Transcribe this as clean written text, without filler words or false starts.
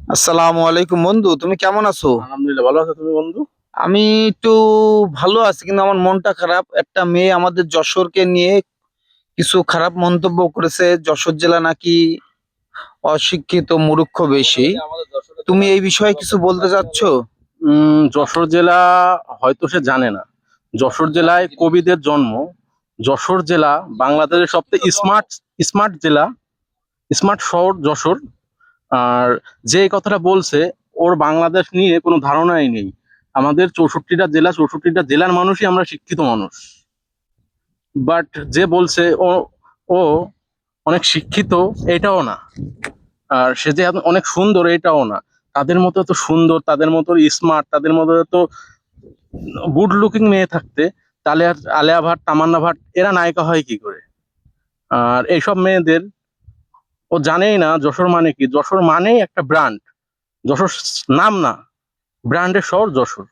আসসালামু আলাইকুম বন্ধু, তুমি কেমন আছো? আলহামদুলিল্লাহ, ভালো আছো তুমি বন্ধু? আমি একটু ভালো আছি, কিন্তু আমার মনটা খারাপ। একটা মেয়ে আমাদের যশোরকে নিয়ে কিছু খারাপ মন্তব্য করেছে। যশোর জেলা নাকি অশিক্ষিত মূর্খ বেশি। তুমি এই বিষয়ে কিছু বলতে চাচ্ছ? যশোর জেলা হয়তো সে জানে না। যশোর জেলায় কবিদের জন্ম। যশোর জেলা বাংলাদেশের সবথেকে স্মার্ট স্মার্ট জেলা, স্মার্ট শহর যশোর। আর যে এই কথাটা বলছে, ওর বাংলাদেশ নিয়ে কোনো ধারণাই নেই। আমাদের 64টা জেলার মানুষই আমরা শিক্ষিত মানুষ। বাট যে বলছে ও অনেক শিক্ষিত, এটাও না। আর সে যে অনেক সুন্দর, এটাও না। তাদের মতো এত সুন্দর, তাদের মতো স্মার্ট, তাদের মতো এত গুড লুকিং মেয়ে থাকতে, তাহলে আর আলেয়া ভাট, তামান্না ভাট এরা নায়িকা হয় কি করে? আর এইসব মেয়েদের, ও জানেই না যশোর মানে কি। যশোর মানেই একটা ব্র্যান্ড। যশোর নাম না, ব্র্যান্ডের শহর যশোর।